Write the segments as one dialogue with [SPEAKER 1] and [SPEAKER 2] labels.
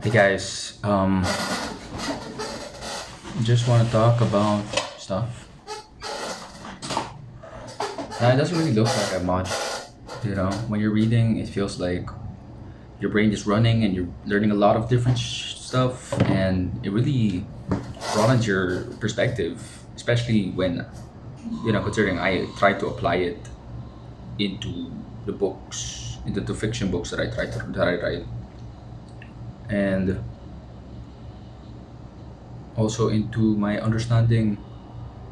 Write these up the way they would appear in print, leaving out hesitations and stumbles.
[SPEAKER 1] Hey guys, just want to talk about stuff. It doesn't really look like that much. When you're reading, it feels like your brain is running and you're learning a lot of different stuff, and it really broadens your perspective, especially when, considering I try to apply it into the books, into the fiction books that I write, and also into my understanding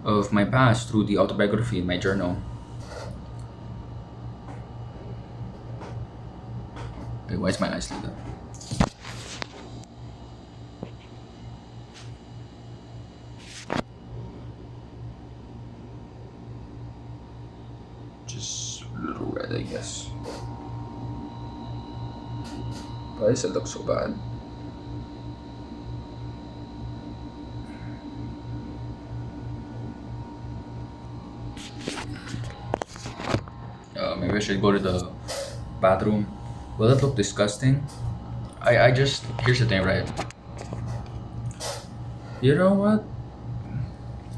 [SPEAKER 1] of my past through the autobiography in my journal. Wait, why is my eyes like that? Just a little red, I guess. Why does it look so bad? Maybe I should go to the bathroom. Will it look disgusting? I just, here's the thing, right? You know what?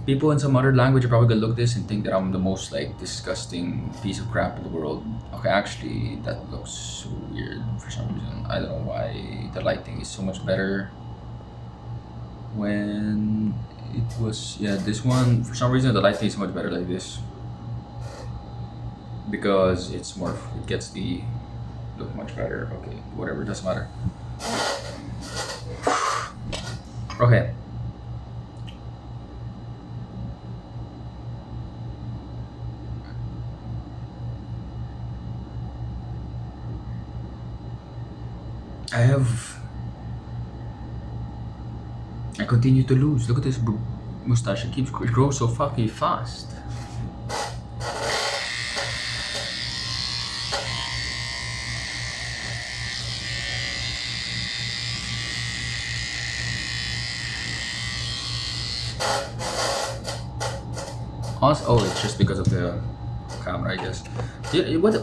[SPEAKER 1] People in some other language are probably gonna look this and think that I'm the most like disgusting piece of crap in the world. Okay, actually, that looks so weird for some reason. I don't know why the lighting is so much better when it was, yeah, this one, for some reason the lighting is so much better like this because it's more, it gets the look much better. Okay, whatever, doesn't matter. Okay. I have. I continue to lose. Look at this mustache. It grows so fucking fast. Also, oh, it's just because of the camera, I guess. What?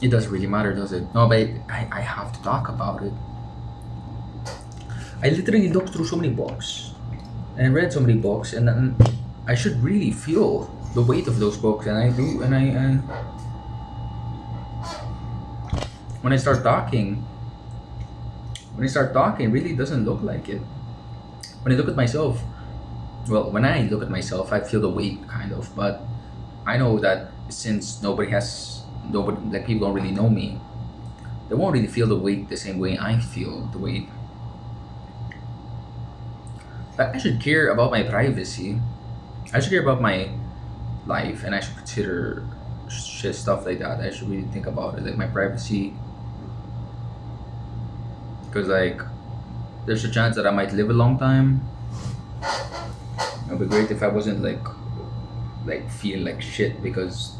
[SPEAKER 1] It doesn't really matter, does it? No, but I have to talk about it. I literally looked through so many books and read so many books, and then I should really feel the weight of those books, and I do. And when I start talking, it really doesn't look like it. When I look at myself, well, when I look at myself, I feel the weight kind of, but I know that since nobody, like people don't really know me, they won't really feel the weight the same way I feel the weight. But I should care about my privacy. I should care about my life, and I should consider shit stuff like that. I should really think about it, like my privacy, because like there's a chance that I might live a long time. It'd be great if I wasn't like feel like shit because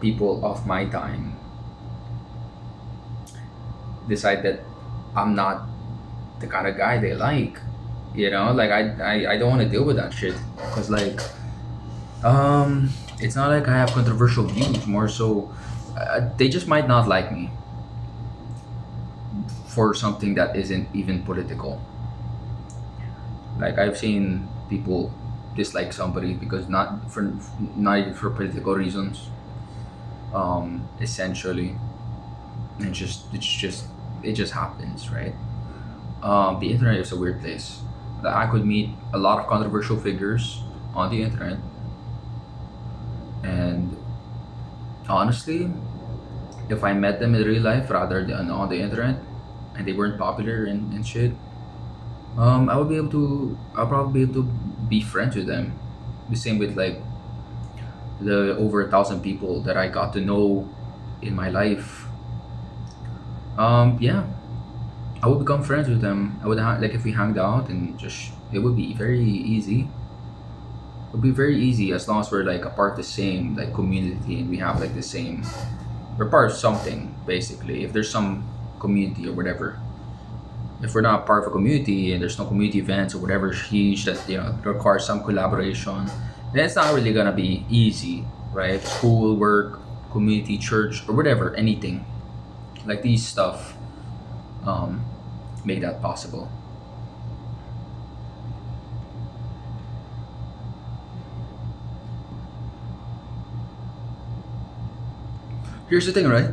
[SPEAKER 1] people of my time decide that I'm not the kind of guy they like. Like I don't want to deal with that shit because like it's not like I have controversial views. More so, they just might not like me for something that isn't even political. Like I've seen people dislike somebody because not even for political reasons. Essentially, and it just happens, right? The internet is a weird place. That I could meet a lot of controversial figures on the internet, and honestly, if I met them in real life rather than on the internet, and they weren't popular and shit, I'll probably be able to be friends with them. The same with like the over 1,000 people that I got to know in my life. Yeah, I would become friends with them. I would like if we hanged out and just it would be very easy. It would be very easy as long as we're like a part of the same like community and we have like the same. We're part of something basically. If there's some community or whatever. If we're not part of a community and there's no community events or whatever huge that requires some collaboration, then it's not really gonna be easy, right? School, work, community, church, or whatever, anything like these stuff. um, make that possible. Here's the thing, right?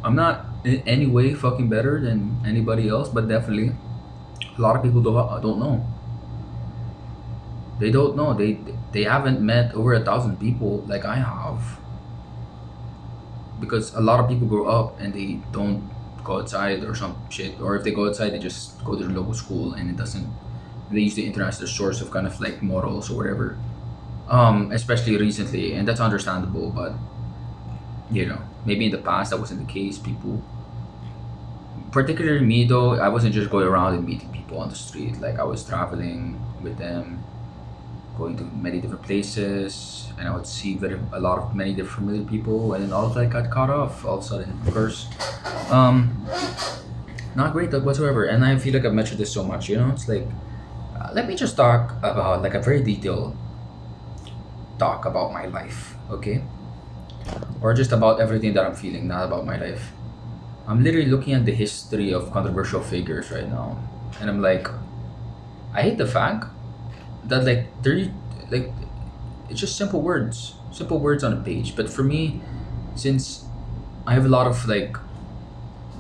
[SPEAKER 1] I'm not in any way fucking better than anybody else, but definitely a lot of people don't know. They don't know. They haven't met over 1,000 people like I have, because a lot of people grow up and they don't go outside or some shit, or if they go outside, they just go to the local school and it doesn't. They use the internet as their source of kind of like morals or whatever. Especially recently, and that's understandable. But maybe in the past that wasn't the case. People, particularly me though, I wasn't just going around and meeting people on the street. Like I was traveling with them, going to many different places, and I would see a lot of many different familiar people, and then all of that got cut off all of a sudden. Of course, um, not great whatsoever. And I feel like I've mentioned this so much. It's like, let me just talk about like a very detailed talk about my life, okay? Or just about everything that I'm feeling, not about my life. I'm literally looking at the history of controversial figures right now, and I'm like, I hate the fact that like it's just simple words on a page. But for me, since I have a lot of like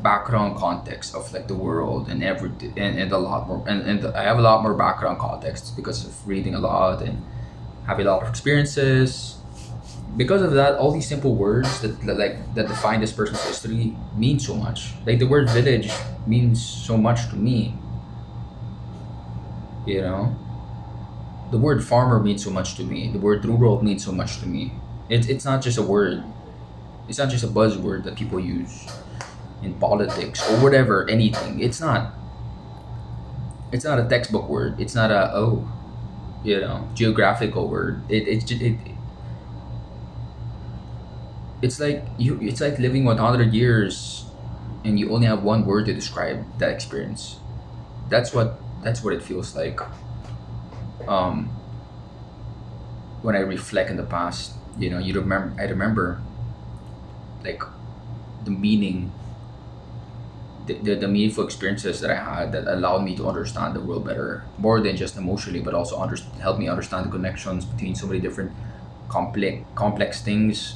[SPEAKER 1] background context of like the world and everything, and a lot more, and I have a lot more background context because of reading a lot and having a lot of experiences. Because of that, all these simple words that define this person's history mean so much. Like the word village means so much to me. You know, the word farmer means so much to me. The word rural means so much to me. It's not just a word. It's not just a buzzword that people use in politics or whatever, anything. It's not a textbook word. It's not a geographical word. It's like living 100 years and you only have one word to describe that experience. That's what it feels like. Um, when I reflect in the past, you remember I remember like the meaning the meaningful experiences that I had that allowed me to understand the world better, more than just emotionally, but also help me understand the connections between so many different complex things.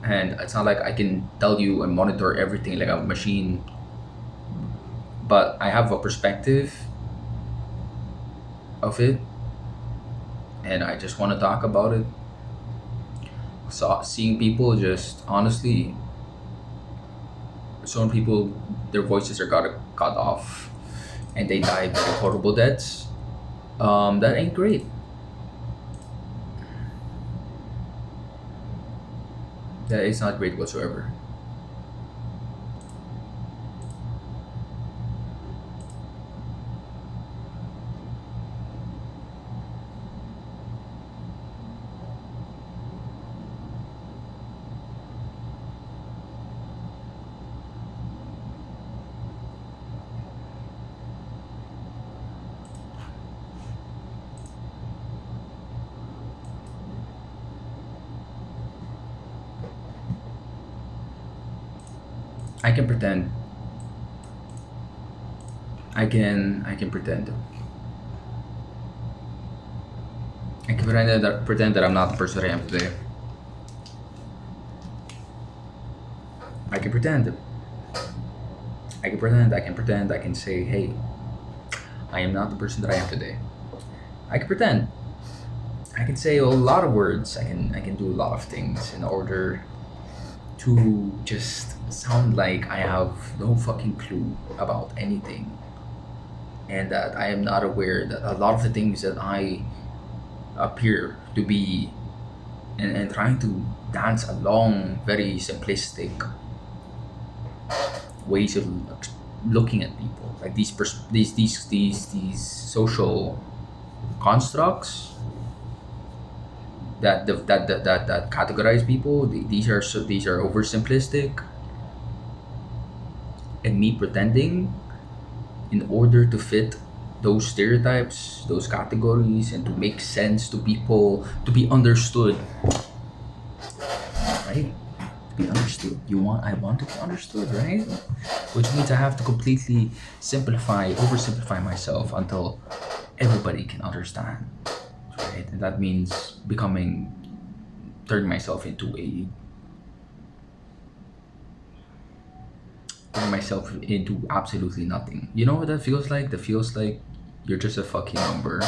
[SPEAKER 1] And it's not like I can tell you and monitor everything like a machine, but I have a perspective of it, and I just want to talk about it. So seeing people just honestly, some people, their voices are got cut off, and they die very horrible deaths. That ain't great. That is not great whatsoever. I can pretend. I can pretend. I can pretend that I'm not the person that I am today. I can pretend. I can pretend. I can pretend. I can say, hey, I am not the person that I am today. I can pretend. I can say a lot of words. I can do a lot of things in order to just sound like I have no fucking clue about anything, and that I am not aware that a lot of the things that I appear to be, and trying to dance along very simplistic ways of looking at people, like these social constructs that categorize people. These are oversimplistic, and me pretending in order to fit those stereotypes, those categories, and to make sense to people, to be understood, right? to be understood. I want to be understood, right? Which means I have to completely oversimplify myself until everybody can understand, right? And that means turning myself into absolutely nothing. You know what that feels like? That feels like you're just a fucking number.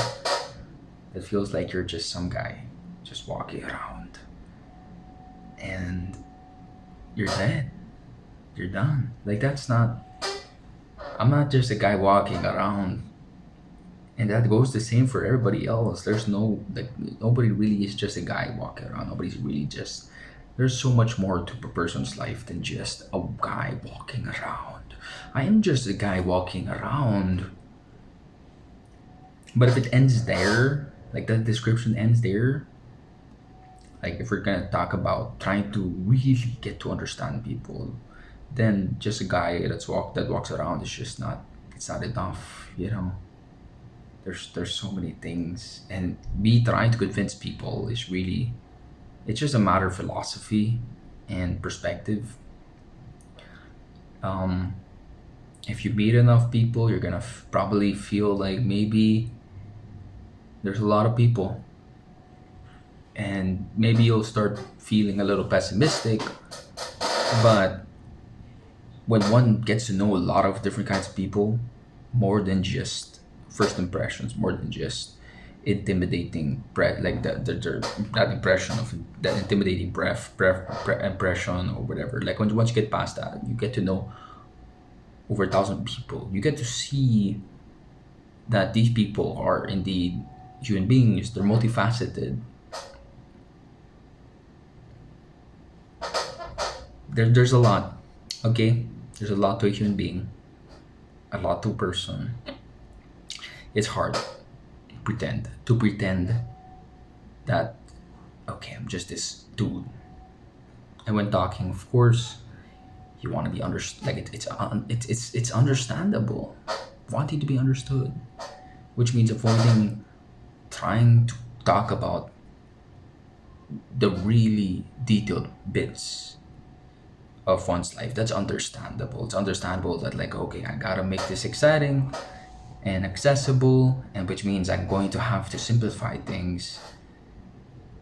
[SPEAKER 1] That feels like you're just some guy just walking around and you're dead. You're done. Like that's not I'm not just a guy walking around, and that goes the same for everybody else. There's no like nobody really is just a guy walking around. Nobody's really just there's so much more to a person's life than just a guy walking around. I am just a guy walking around. But if it ends there, like that description ends there, like if we're gonna talk about trying to really get to understand people, then just a guy that walks around is just not it's not enough, you know. There's so many things, and me trying to convince people is really it's just a matter of philosophy and perspective. um if you meet enough people, you're gonna probably feel like maybe there's a lot of people, and maybe you'll start feeling a little pessimistic. But when one gets to know a lot of different kinds of people, more than just first impressions, more than just intimidating like that impression of that intimidating impression or whatever, like once you get past that, you get to know over 1,000 people. You get to see that these people are indeed human beings. They're multifaceted. There's a lot. Okay, there's a lot to a human being, a lot to a person. It's hard to pretend that okay, I'm just this dude. And when talking, of course, you want to be understood. Like it's understandable, wanting to be understood, which means avoiding trying to talk about the really detailed bits of one's life. That's understandable. It's understandable that like okay, I gotta make this exciting and accessible, and which means I'm going to have to simplify things,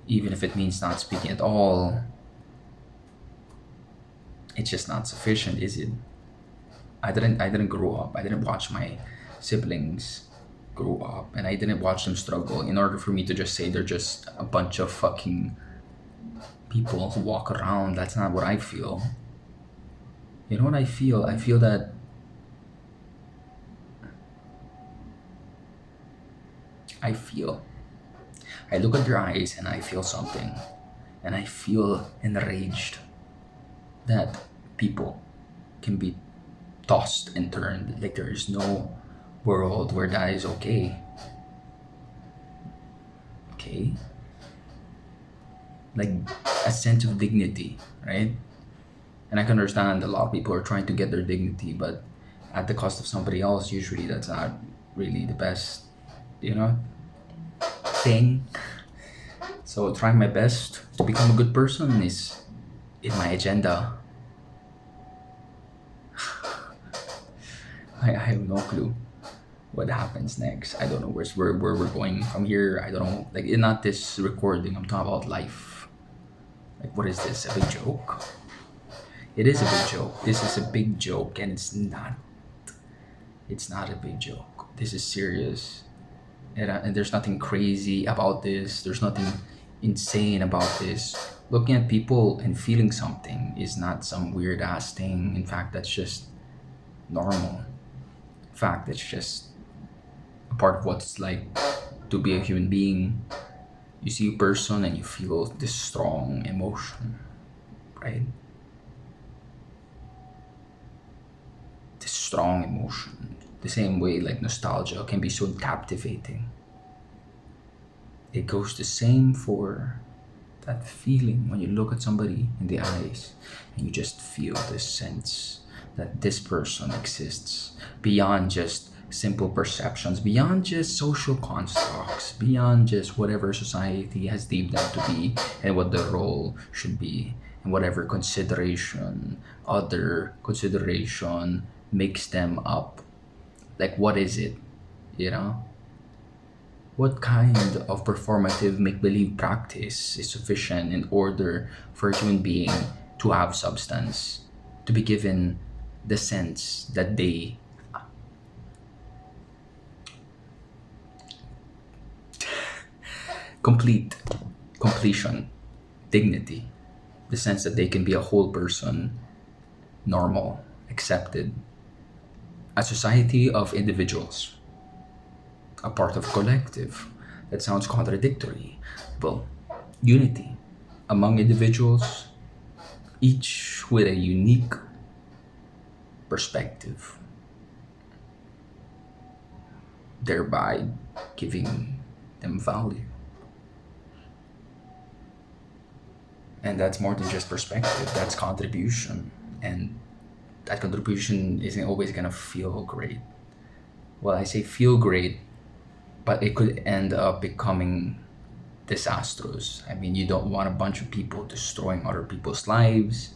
[SPEAKER 1] even if it means not speaking at all. It's just not sufficient, is it? I didn't grow up. I didn't watch my siblings grow up, and I didn't watch them struggle in order for me to just say they're just a bunch of fucking people who walk around. That's not what I feel. You know what I feel? I feel that I feel. I look at your eyes and I feel something. And I feel enraged that people can be tossed and turned. Like there is no world where that is okay. Okay? Like a sense of dignity, right? And I can understand a lot of people are trying to get their dignity, but at the cost of somebody else, usually that's not really the best, you know, thing. So trying my best to become a good person is in my agenda. I have no clue what happens next. I don't know where we're going from here. I don't know. Like, not this recording. I'm talking about life. Like, what is this? A big joke? It is a big joke. This is a big joke, and it's not. It's not a big joke. This is serious, and there's nothing crazy about this. There's nothing insane about this. Looking at people and feeling something is not some weird ass thing. In fact, that's just normal. In fact, it's just a part of what it's like to be a human being. You see a person and you feel this strong emotion, right? This strong emotion. The same way like nostalgia can be so captivating. It goes the same for that feeling when you look at somebody in the eyes and you just feel this sense that this person exists beyond just simple perceptions, beyond just social constructs, beyond just whatever society has deemed them to be and what their role should be and whatever consideration, other consideration makes them up. Like, what is it? You know? What kind of performative make believe practice is sufficient in order for a human being to have substance, to be given the sense that they complete, completion, dignity, the sense that they can be a whole person, normal, accepted, a society of individuals, a part of collective. That sounds contradictory. Well, unity among individuals, each with a unique perspective, thereby giving them value. And that's more than just perspective, that's contribution. And that contribution isn't always gonna feel great. Well, I say feel great, but it could end up becoming disastrous. I mean, you don't want a bunch of people destroying other people's lives,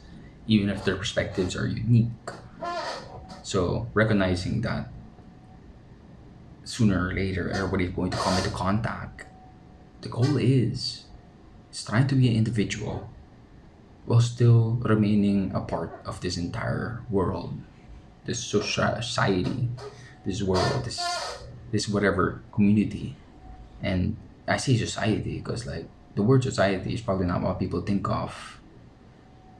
[SPEAKER 1] even if their perspectives are unique. So, recognizing that sooner or later everybody's going to come into contact, the goal is trying to be an individual while still remaining a part of this entire world, this society, this world, this whatever community. And I say society because like the word society is probably not what people think of.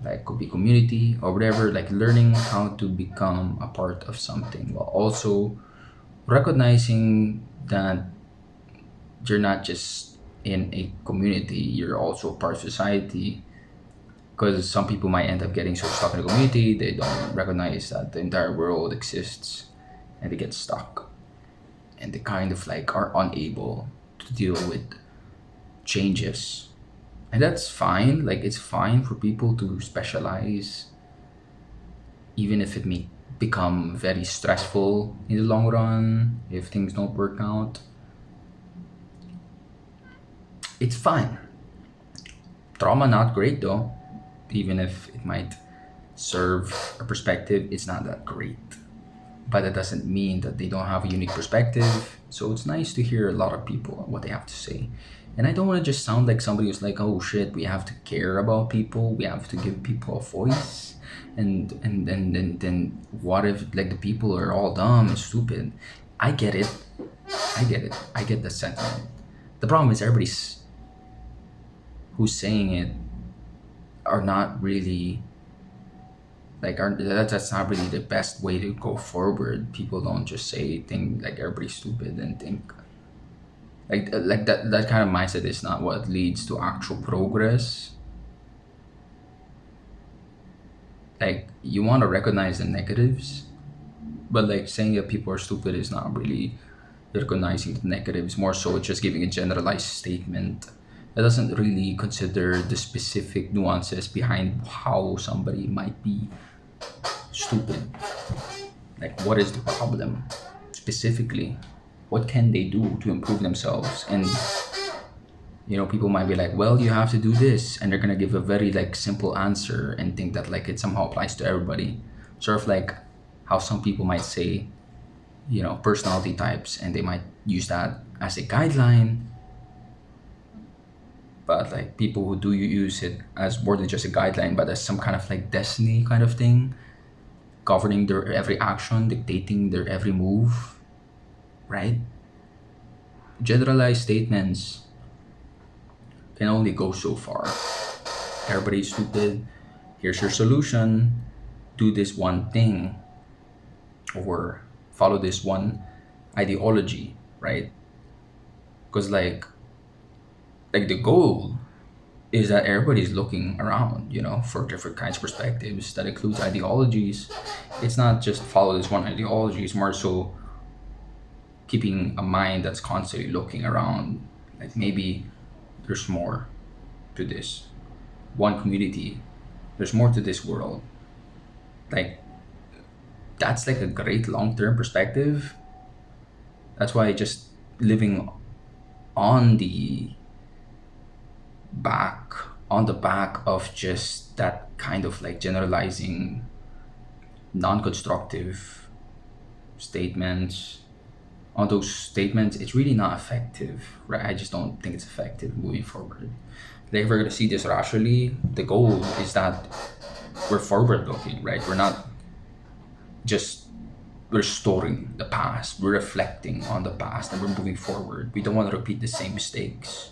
[SPEAKER 1] Like could be community or whatever, like learning how to become a part of something while also recognizing that you're not just in a community, you're also part of society. Because some people might end up getting so stuck in the community, they don't recognize that the entire world exists and they get stuck. And they kind of like are unable to deal with changes. And that's fine. Like it's fine for people to specialize, even if it may become very stressful in the long run if things don't work out. It's fine. Trauma not great though. Even if it might serve a perspective, it's not that great. But that doesn't mean that they don't have a unique perspective. So it's nice to hear a lot of people what they have to say. And I don't want to just sound like somebody who's like, oh shit, we have to care about people, we have to give people a voice. And then what if like the people are all dumb and stupid? I get it. I get it. I get the sentiment. The problem is everybody's who's saying it are not really like that's not really the best way to go forward. People don't just say things like everybody's stupid and think like that kind of mindset is not what leads to actual progress. Like you want to recognize the negatives, but like saying that people are stupid is not really recognizing the negatives. More so, it's just giving a generalized statement that doesn't really consider the specific nuances behind how somebody might be stupid. Like, what is the problem specifically? What can they do to improve themselves? And people might be like, well, you have to do this, and they're gonna give a very like simple answer and think that like it somehow applies to everybody. Sort of like how some people might say, personality types, and they might use that as a guideline. But like people who do use it as more than just a guideline, but as some kind of like destiny kind of thing, governing their every action, dictating their every move, right? Generalized statements can only go so far. Everybody's stupid. Here's your solution. Do this one thing, or follow this one ideology, right? Because like the goal is that everybody's looking around, for different kinds of perspectives. That includes ideologies. It's not just follow this one ideology. It's more so keeping a mind that's constantly looking around. Like maybe there's more to this one community. There's more to this world. Like that's like a great long-term perspective. That's why just living on the back of just that kind of like generalizing, non-constructive statements, on those statements, it's really not effective, right? I just don't think it's effective moving forward. Like if we're gonna see this rationally, the goal is that we're forward looking, right? We're not just restoring the past. We're reflecting on the past and we're moving forward. We don't want to repeat the same mistakes.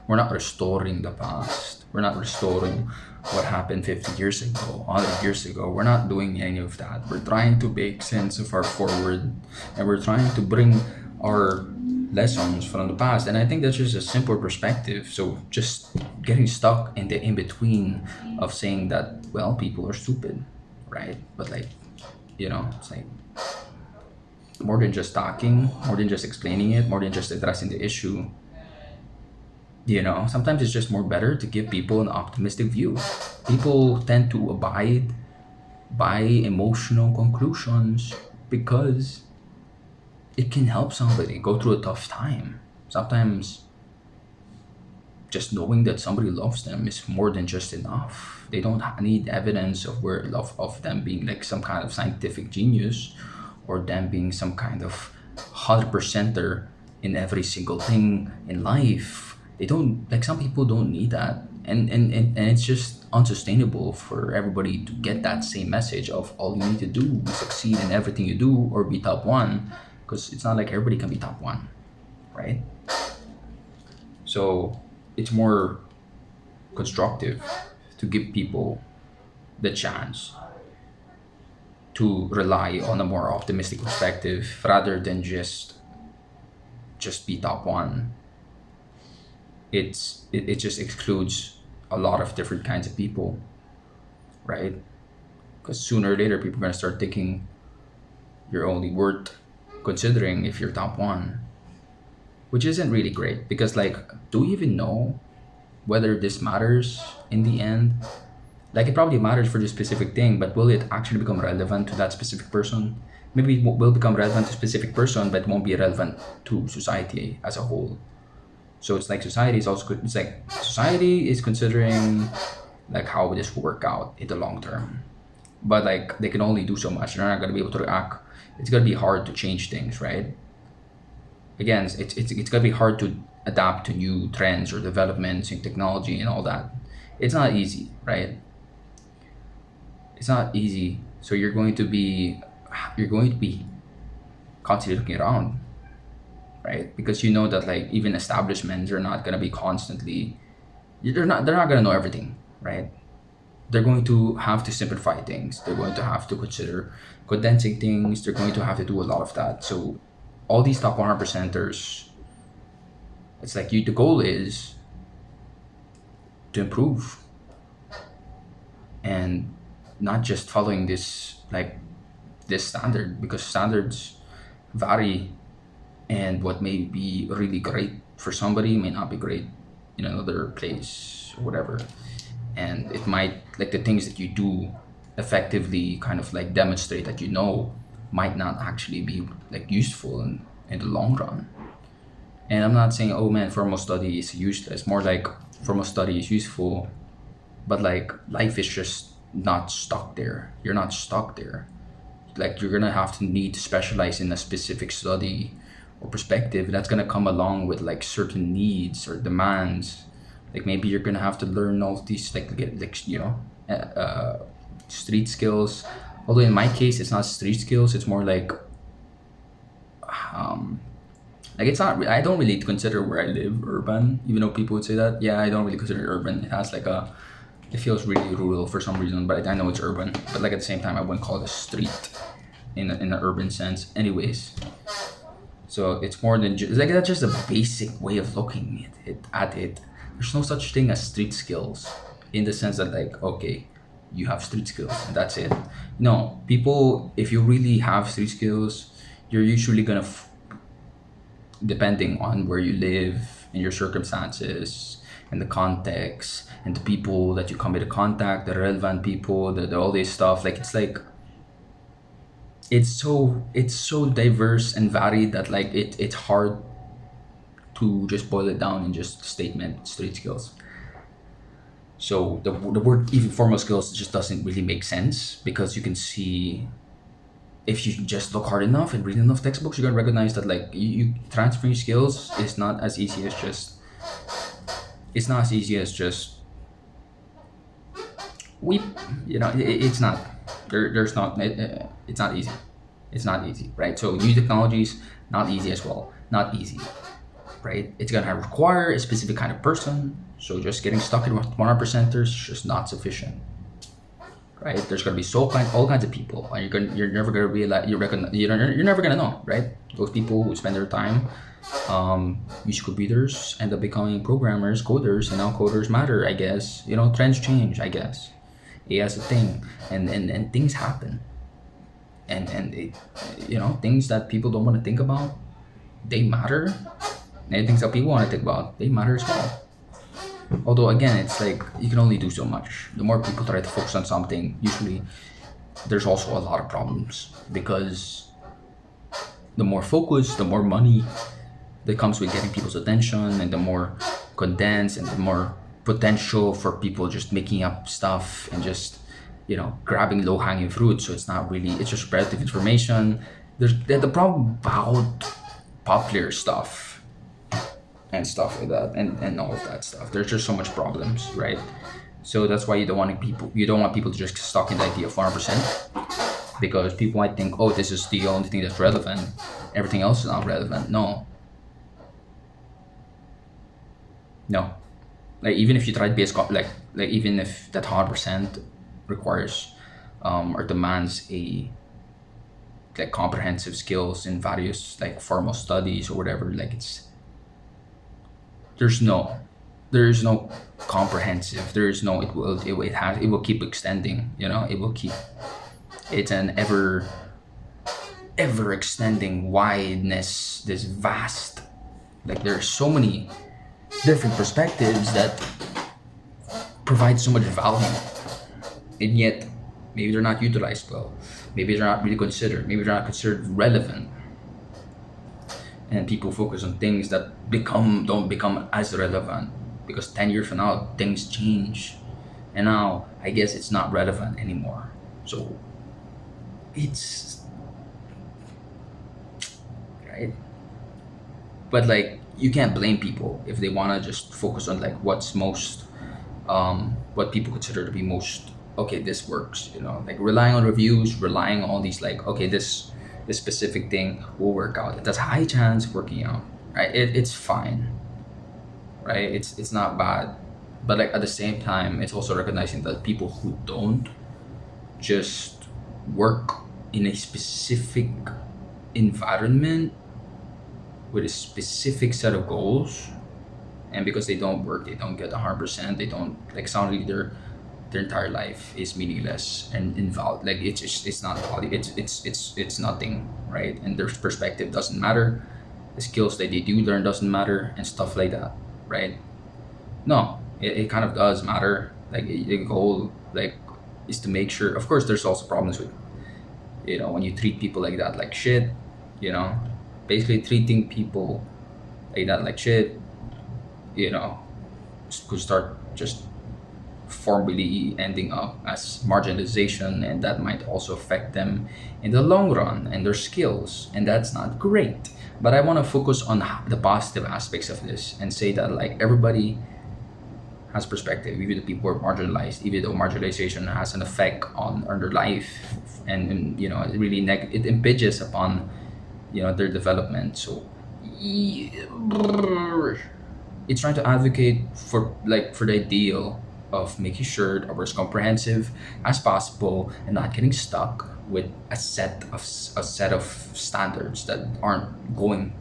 [SPEAKER 1] We're not restoring the past. We're not restoring what happened 50 years ago, 100 years ago. We're not doing any of that. We're trying to make sense of our forward, and we're trying to bring our lessons from the past. And I think that's just a simple perspective. So just getting stuck in the in between of saying that, well, people are stupid, right? But like, it's like more than just talking, more than just explaining it, more than just addressing the issue. Sometimes it's just more better to give people an optimistic view. People tend to abide by emotional conclusions because it can help somebody go through a tough time. Sometimes just knowing that somebody loves them is more than just enough. They don't need evidence of where love of them being like some kind of scientific genius, or them being some kind of 100%er in every single thing in life. They don't, like, some people don't need that, and it's just unsustainable for everybody to get that same message of all you need to do is succeed in everything you do or be top one, because it's not like everybody can be top one, right? So it's more constructive to give people the chance to rely on a more optimistic perspective rather than just be top one. It just excludes a lot of different kinds of people, right? Because sooner or later people are going to start thinking you're only worth considering if you're top one, which isn't really great, because like, do we even know whether this matters in the end? Like, it probably matters for this specific thing, but will it actually become relevant to that specific person? Maybe it will become relevant to a specific person, but won't be relevant to society as a whole. So it's like society is also good. It's like society is considering like how this will work out in the long term, but like they can only do so much. They're not gonna be able to react. It's gonna be hard to change things, right? Again, it's gonna be hard to adapt to new trends or developments in technology and all that. It's not easy, right? It's not easy. So you're going to be constantly looking around, right? Because you know that like even establishments are not gonna be constantly. They're not gonna know everything, right? They're going to have to simplify things. They're going to have to consider condensing things. They're going to have to do a lot of that. So all these top 100 percenters, it's like the goal is to improve, and not just following this standard, because standards vary, and what may be really great for somebody may not be great in another place or whatever. And it might, like, the things that you do effectively kind of like demonstrate that might not actually be like useful in the long run. And I'm not saying, oh man, formal study is useless. More like formal study is useful, but like life is just not stuck there. You're not stuck there. Like, you're gonna have to need to specialize in a specific study or perspective. That's gonna come along with like certain needs or demands. Like, maybe you're gonna have to learn all of these street skills. Although in my case, it's not street skills. It's more um, like it's not. I don't really consider where I live urban, even though people would say that. Yeah, I don't really consider it urban. It has like a. It feels really rural for some reason, but I know it's urban. But like at the same time, I wouldn't call it a street in an urban sense. Anyways, so it's more than just like that's just a basic way of looking at it. There's no such thing as street skills, in the sense that like, okay, you have street skills and that's it. No, people, if you really have street skills, you're usually gonna depending on where you live and your circumstances and the context and the people that you come into contact, the relevant people, the all this stuff. Like, it's so diverse and varied that like it's hard to just boil it down in just statement street skills. So the word even formal skills just doesn't really make sense, because you can see, if you just look hard enough and read enough textbooks, you're gonna recognize that like you transferring skills is not as easy as just it's not as easy as just we it's not there's not it's not easy. It's not easy, right? So new technologies, not easy as well, not easy, right? It's gonna require a specific kind of person. So just getting stuck in 100%ers is just not sufficient, right? There's gonna be all kinds of people, and you're never gonna realize you're never gonna know, right? Those people who spend their time use computers end up becoming programmers, coders, and now coders matter. I guess trends change. I guess AI is a thing, and things happen, and things that people don't want to think about, they matter, and things that people want to think about, they matter as well. Although again, it's like you can only do so much. The more people try to focus on something, usually there's also a lot of problems, because the more focus, the more money that comes with getting people's attention, and the more condensed and the more potential for people just making up stuff and just grabbing low-hanging fruit. So it's just repetitive information. There's the problem about popular stuff and stuff like that, and all of that stuff. There's just so much problems, right? So that's why you don't want people to just get stuck in the idea of 100%, because people might think, oh, this is the only thing that's relevant, everything else is not relevant. No, like even if you try to be like even if that 100% requires or demands a like comprehensive skills in various like formal studies or whatever, like there's no there's no comprehensive, there's no it will keep extending, it will keep, it's an ever extending wideness, this vast, like there's so many different perspectives that provide so much value, and yet maybe they're not utilized well, maybe they're not really considered, maybe they're not considered relevant, and people focus on things that don't become as relevant, because 10 years from now things change, and now I guess it's not relevant anymore. So it's right, but like you can't blame people if they want to just focus on like what's most what people consider to be most, okay, this works, like relying on reviews, relying on these, like, okay, this specific thing will work out, it has a high chance of working out, right? It's fine, right? It's not bad, but like at the same time, it's also recognizing that people who don't just work in a specific environment with a specific set of goals, and because they don't work, they don't get 100%, they don't, like, suddenly their entire life is meaningless and invalid, like it's not value, it's nothing, right? And their perspective doesn't matter, the skills that they do learn doesn't matter, and stuff like that, right? No, it kind of does matter, like the goal, like, is to make sure, of course there's also problems with, when you treat people like that like shit, you know basically treating people like that like shit, you know could start just formally ending up as marginalization, and that might also affect them in the long run and their skills, and that's not great. But I want to focus on the positive aspects of this and say that, like, everybody has perspective, even the people who are marginalized, even though marginalization has an effect on their life, and it really it impinges upon their development. So it's trying to advocate for the ideal of making sure that we're as comprehensive as possible and not getting stuck with a set of standards that aren't going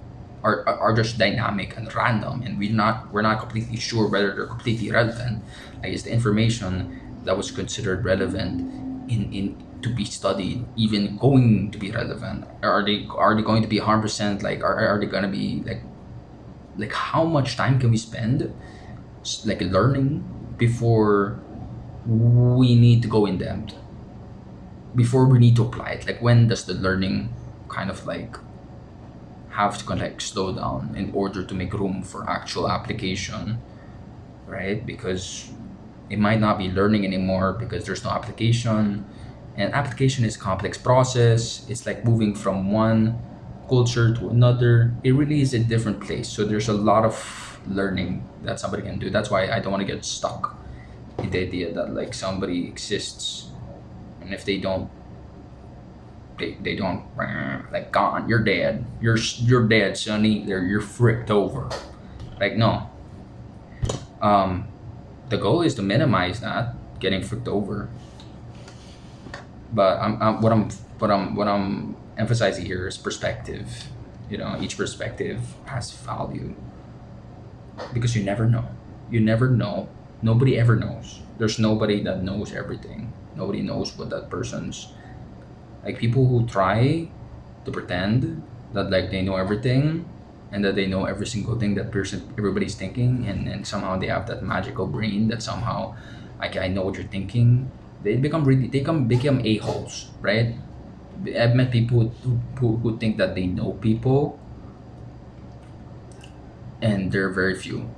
[SPEAKER 1] are just dynamic and random, and we're not completely sure whether they're completely relevant. Like, is the information that was considered relevant in to be studied even going to be relevant? Are they going to be 100%? Like, are they going to be like how much time can we spend like learning before we need to go in depth, before we need to apply it? Like, when does the learning kind of like have to kind of like slow down in order to make room for actual application, right? Because It might not be learning anymore because there's no application. And application is a complex process. It's like moving from one culture to another. It really is a different place. So there's a lot of learning that somebody can do. That's why I don't want to get stuck in the idea that like somebody exists, and if they don't, they don't, like, gone. You're dead. You're dead, Sonny. You're fricked over. Like, no. The goal is to minimize that getting fricked over. But what I'm emphasizing here is perspective. Each perspective has value because you never know. You never know. Nobody ever knows. There's nobody that knows everything. Nobody knows what that person's like. People who try to pretend that like they know everything and that they know every single thing that everybody's thinking, and somehow they have that magical brain that somehow like I know what you're thinking. They become a-holes, right? I've met people who think that they know people, and they're very few,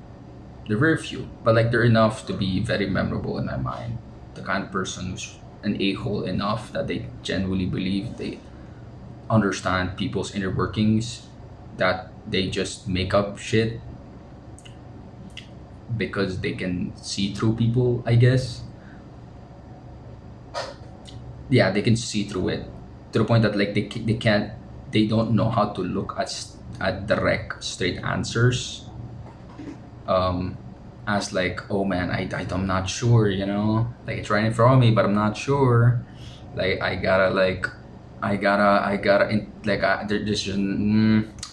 [SPEAKER 1] but like they're enough to be very memorable in my mind. The kind of person who's an a-hole enough that they genuinely believe they understand people's inner workings, that they just make up shit because they can see through people, I guess. Yeah, they can see through it to the point that like they don't know how to look at direct straight answers, um as like, oh man, I'm not sure, like it's right in front of me but I'm not sure. Like there's just,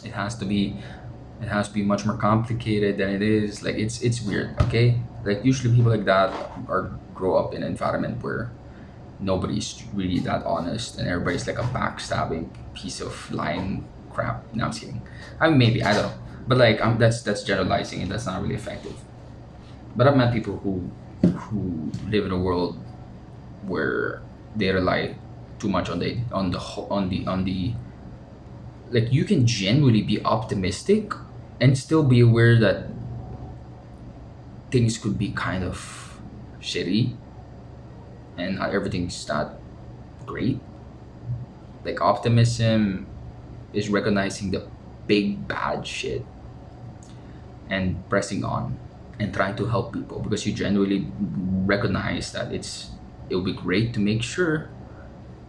[SPEAKER 1] it has to be much more complicated than it is. Like it's weird, okay? Like usually people like that are grow up in an environment where nobody's really that honest and everybody's like a backstabbing piece of lying crap. No, I'm just kidding. I mean, maybe, I don't know, but like that's generalizing and that's not really effective. But I've met people who live in a world where they rely too much on the like, you can genuinely be optimistic and still be aware that things could be kind of shitty and not everything's not great. Like optimism is recognizing the big bad shit and pressing on and trying to help people because you genuinely recognize that it will be great to make sure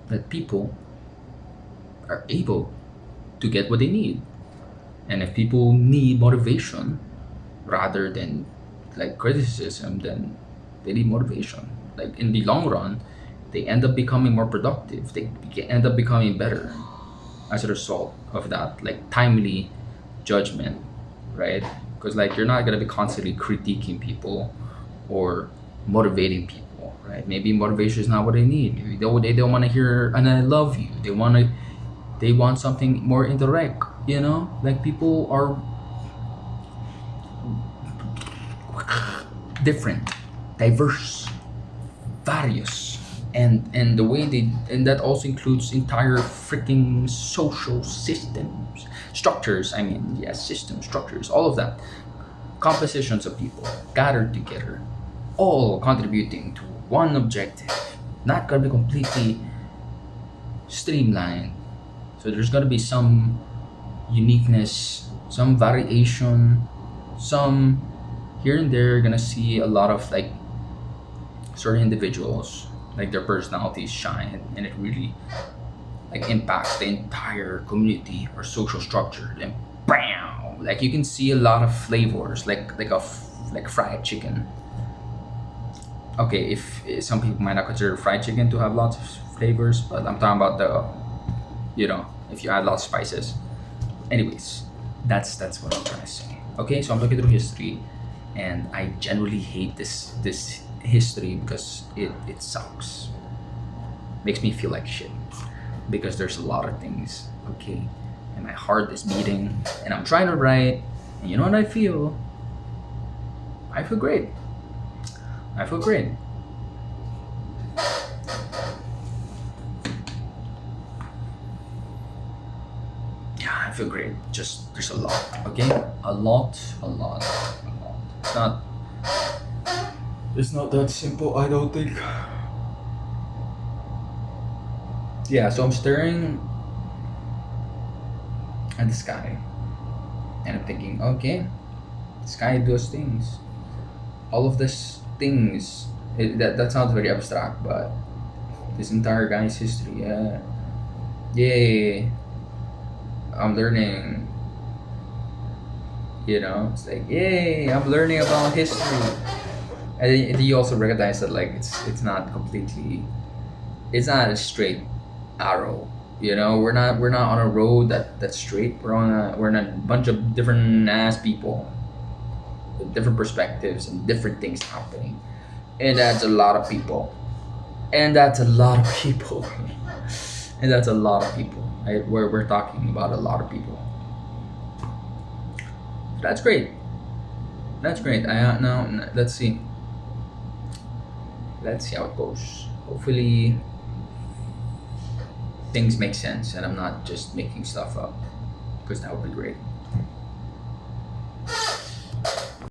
[SPEAKER 1] that people are able to get what they need. And if people need motivation rather than like criticism, then they need motivation. Like in the long run, they end up becoming more productive. They end up becoming better as a result of that, like timely judgment, right? Because like you're not gonna be constantly critiquing people or motivating people, right? Maybe motivation is not what they need. Maybe they don't want to hear "and I love you." They want something more indirect. Like people are different, diverse, various, and the way they and that also includes entire freaking social systems, structures. I mean, yes, systems, structures, all of that, compositions of people gathered together, all contributing to one objective. Not gonna be completely streamlined. So there's gonna be some uniqueness, some variation, some here and there. You're gonna see a lot of like certain individuals, like their personalities shine, and it really like impacts the entire community or social structure. And bam, like you can see a lot of flavors, like fried chicken. Okay, if some people might not consider fried chicken to have lots of flavors, but I'm talking about if you add lots of spices. Anyways, that's what I'm trying to say. Okay, so I'm looking through history, and I generally hate this history because it sucks. Makes me feel like shit because there's a lot of things. Okay, and my heart is beating, and I'm trying to write, and you know what I feel? I feel great. I feel great. Yeah, I feel great. Just there's a lot. Okay, a lot. It's not. It's not that simple, I don't think. Yeah, so I'm staring at the sky and I'm thinking, okay, the sky does things. All of these things, that sounds very abstract, but this entire guy's history, yay, I'm learning, it's like, yay, I'm learning about history. And then you also recognize that like it's not completely, it's not a straight arrow. We're not on a road that's straight. We're on a bunch of different ass people with different perspectives and different things happening, and that's a lot of people, and that's a lot of people, and that's a lot of people. Right? We're talking about a lot of people. That's great. That's great. I now let's see how it goes. Hopefully things make sense and I'm not just making stuff up, because that would be great.